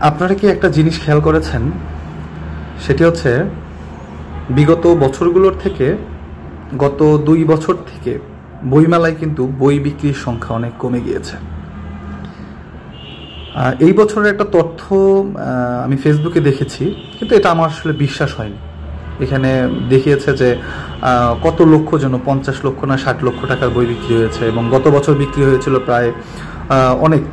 আপনারা কি একটা জিনিস খেয়াল করেছেন? সেটি হচ্ছে বিগত বছরগুলোর থেকে গত 2 বছর থেকে বইমেলায় কিন্তু বই বিক্রির সংখ্যা অনেক কমে গিয়েছে। এই বছরের একটা তথ্য আমি ফেসবুকে দেখেছি, কিন্তু এটা আমার আসলে বিশ্বাস হয়নি। এখানে দেখিয়েছে যে কত লক্ষ যেন 50 লক্ষ না 60 লক্ষ টাকার বই বিক্রি হয়েছে, এবং গত বছর বিক্রি হয়েছিল প্রায় অনেক।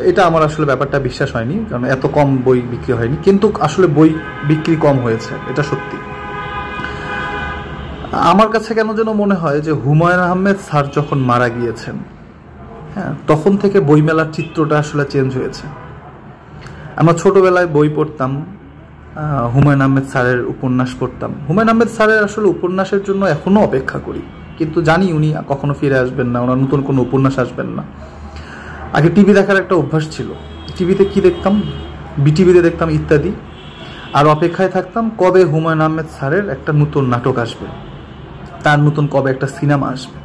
এটা আমার আসলে ব্যাপারটা বিশ্বাস হয়নি, কারণ এত কম বই বিক্রি হয়নি, কিন্তু আসলে বই বিক্রি কম হয়েছে, এটা সত্যি। আমার কাছে কেন যেন মনে হয় যে হুমায়ুন আহমেদ স্যার যখন মারা গিয়েছেন, হ্যাঁ, তখন থেকে বইমেলার চিত্রটা আসলে চেঞ্জ হয়েছে। আমরা ছোটবেলায় বই পড়তাম, হুমায়ুন আহমেদ স্যারের উপন্যাস পড়তাম। হুমায়ুন আহমেদ স্যারের আসলে উপন্যাসের জন্য এখনও অপেক্ষা করি, কিন্তু জানি উনি কখনো ফিরে আসবেন না, ওনার নতুন কোনো উপন্যাস আসবেন না। আগে টিভি দেখার একটা অভ্যাস ছিল। টিভিতে কি দেখতাম? বিটিভিতে দেখতাম ইত্যাদি, আর অপেক্ষায় থাকতাম কবে হুমায়ুন আহমেদ স্যারের একটা নতুন নাটক আসবে, তার নতুন কবে একটা সিনেমা আসবে।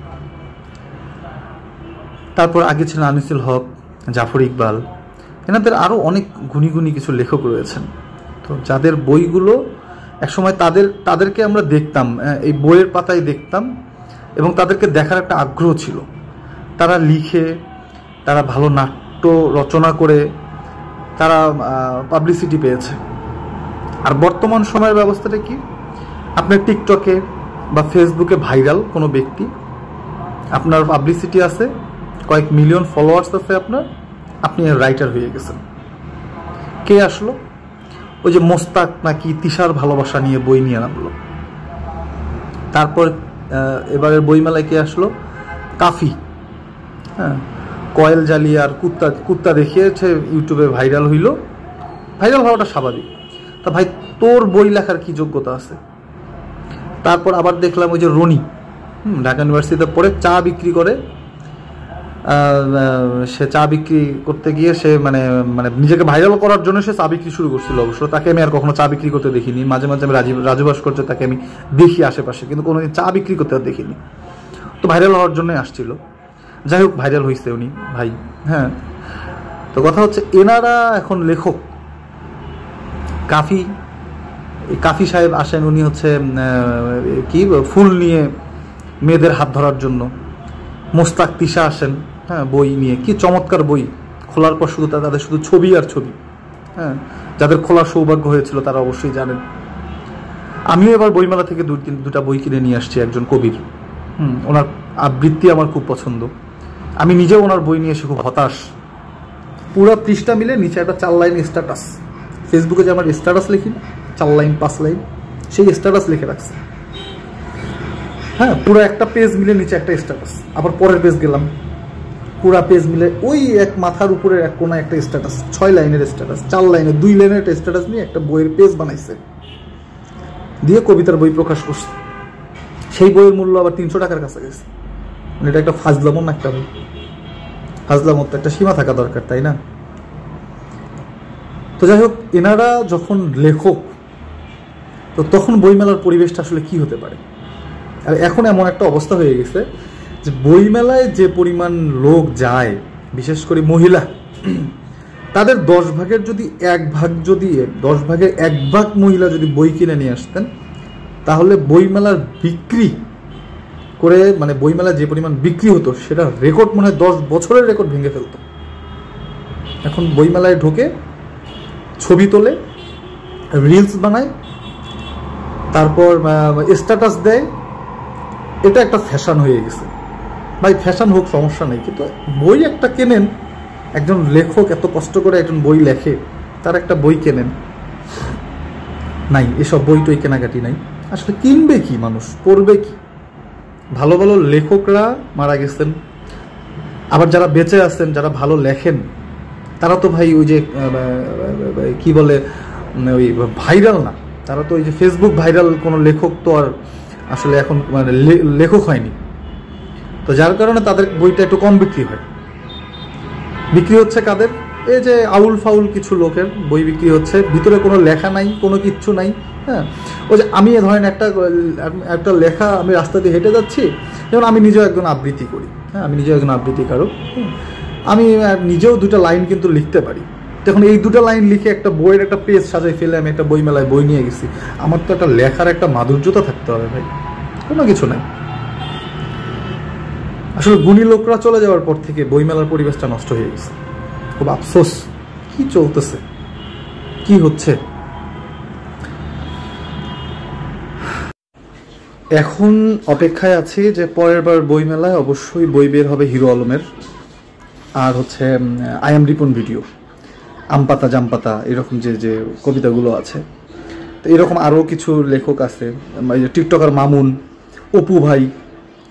তারপর আগে ছিলেন আনিসুল হক, জাফর ইকবাল, এনাদের আরও অনেক গুণী গুণী কিছু লেখক রয়েছেন, তো যাদের বইগুলো একসময় তাদেরকে আমরা দেখতাম, এই বইয়ের পাতায় দেখতাম, এবং তাদেরকে দেখার একটা আগ্রহ ছিল। তারা লিখে, তারা ভালো নাট্য রচনা করে তারা পাবলিসিটি পেয়েছে। আর বর্তমান সময়ের ব্যবস্থাটা কি? আপনার টিকটকে বা ফেসবুকে ভাইরাল কোনো ব্যক্তি, আপনার পাবলিসিটি আছে, কয়েক মিলিয়ন ফলোয়ার্স আছে আপনার, আপনি রাইটার হয়ে গেছেন। কে আসলো? ওই যে মোস্তাক নাকি তিশার ভালোবাসা নিয়ে বই নিয়ে নামলো। তারপর এবারের বইমেলায় কে আসলো? কাফি। হ্যাঁ, কয়েল জ্বালিয়ে আর কুত্তা দেখিয়েছে, ইউটিউবে ভাইরাল হইল। ভাইরাল হওয়াটা স্বাভাবিক। তা ভাই, তোর বই লেখার কি যোগ্যতা আছে? তারপর আবার দেখলাম ওই যে রনি, ঢাকা ইউনিভার্সিটিতে পড়ে চা বিক্রি করে। সে চা বিক্রি করতে গিয়ে সে মানে নিজেকে ভাইরাল করার জন্য সে চা বিক্রি শুরু করছিল। অবশ্য তাকে আমি আর কখনো চা বিক্রি করতে দেখিনি। মাঝে মাঝে আমি রাজু ভাস্কর্য তাকে আমি দেখি আশেপাশে, কিন্তু কোনোদিন চা বিক্রি করতে আর দেখিনি। তো ভাইরাল হওয়ার জন্যই আসছিল। যাই হোক, ভাইরাল হয়েছে উনি ভাই। হ্যাঁ, তো কথা হচ্ছে এনারা এখন লেখক। কাফি সাহেব আসেন, উনি হচ্ছে কি ফুল নিয়ে মেয়েদের হাত ধরার জন্য। মোস্তাক তিশা আসেন, হ্যাঁ, বই নিয়ে, কি চমৎকার বই। খোলার পর শুধু তাদের শুধু ছবি আর ছবি। হ্যাঁ, যাদের খোলার সৌভাগ্য হয়েছিল তারা অবশ্যই জানেন। আমিও এবার বইমেলা থেকে দুটা বই কিনে নিয়ে আসছি একজন কবির। ওনার আবৃত্তি আমার খুব পছন্দ। আমি নিজেও ওনার বই নিয়ে এসে খুব হতাশ। পুরো পৃষ্ঠা মিলে নিচে একটা 4 লাইন স্ট্যাটাস। ফেসবুকে যে আমার স্ট্যাটাস লিখি, 4 লাইন 5 লাইন, সেই স্ট্যাটাস লিখে রাখছে। হ্যাঁ, পুরো একটা পেজ মিলে নিচে একটা স্ট্যাটাস। আবার পরের পেজ গেলাম, পুরা পেজ মিলে ওই এক মাথার উপরে এক কোণা একটা স্ট্যাটাস, 6 লাইনের স্ট্যাটাস, 4 লাইনের 2 লাইনের একটা স্ট্যাটাস নিয়ে একটা বইয়ের পেজ বানাইছে, দিয়ে কবিতার বই প্রকাশ করছে। সেই বইয়ের মূল্য আবার 300 টাকার কাছে গেছে। এটা একটা ফাজলামো না? একটা বই ফাজলামো তো একটা সীমা থাকা দরকার, তাই না? তো যাই হোক, এনারা যখন লেখক, তো তখন বইমেলার পরিবেশটা আসলে কি হতে পারে? আর এখন এমন একটা অবস্থা হয়ে গেছে যে বইমেলায় যে পরিমাণ লোক যায়, বিশেষ করে মহিলা, তাদের 10 ভাগের যদি 1 ভাগ, যদি 10 ভাগের 1 ভাগ মহিলা যদি বই কিনে নিয়ে আসতেন, তাহলে বইমেলার বিক্রি করে, মানে বইমেলা যে পরিমাণ বিক্রি হতো সেটা রেকর্ড মনে হয় 10 বছরের রেকর্ড ভেঙে ফেলতো। এখন বইমেলায় ঢোকে, ছবি তোলে, রিলস বানায়, তারপর স্ট্যাটাস দেয়। এটা একটা ফ্যাশন হয়ে গেছে। ভাই, ফ্যাশন হোক, সমস্যা নেই, কিন্তু বই একটা কেনেন। একজন লেখক এত কষ্ট করে একজন বই লেখে, তার একটা বই কেনেন। নাই, এসব বই টই কেনাকাটি নাই। আসলে কিনবে কি মানুষ, পড়বে কি? ভালো ভালো লেখকরা মারা গেছেন, আবার যারা বেঁচে আছেন, যারা ভালো লেখেন, তারা তো ভাই ওই যে কি বলে, ওই ভাইরাল না। তারা তো ওই যে ফেসবুক ভাইরাল কোনো লেখক তো আর আসলে এখন মানে লেখক হয়নি। তো যার কারণে তাদের বইটা একটু কম বিক্রি হয়। বিক্রি হচ্ছে কাদের? এই যে আউল ফাউল কিছু লোকের বই বিক্রি হচ্ছে, ভিতরে কোনো লেখা নাই, কোনো কিচ্ছু নাই। হ্যাঁ, ওই যে আমি ধরেন একটা লেখা, আমি রাস্তা দিয়ে হেঁটে যাচ্ছি, যেমন আমি নিজেও একজন আবৃত্তি করি। হ্যাঁ, আমি নিজেও একজন আবৃত্তিকারক। আমি নিজেও 2টা লাইন কিন্তু লিখতে পারি। তখন এই দুটো লাইন লিখে একটা বইয়ের একটা পেজ সাজাই ফেলে আমি একটা বইমেলায় বই নিয়ে গেছি, আমার তো একটা লেখার একটা মাধুর্যতা থাকতে হবে ভাই, কোনো কিছু নাই। আসলে গুণী লোকরা চলে যাওয়ার পর থেকে বইমেলার পরিবেশটা নষ্ট হয়ে গেছে, খুব আফসোস। কি চলতেছে, কি হচ্ছে? এখন অপেক্ষায় আছি যে পরের বার বইমেলায় অবশ্যই বই বের হবে হিরো আলমের, আর হচ্ছে আই এম রিপন ভিডিও, আমপাতা জামপাতা এরকম যে যে কবিতাগুলো আছে। তো এরকম আরও কিছু লেখক আছে, টিকটকার মামুন, অপু ভাই,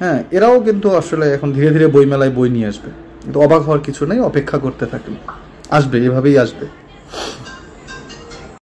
হ্যাঁ, এরাও কিন্তু আসলে এখন ধীরে ধীরে বইমেলায় বই নিয়ে আসবে। কিন্তু অবাক হওয়ার কিছু নেই, অপেক্ষা করতে থাকেন, আসবে, এভাবেই আসবে।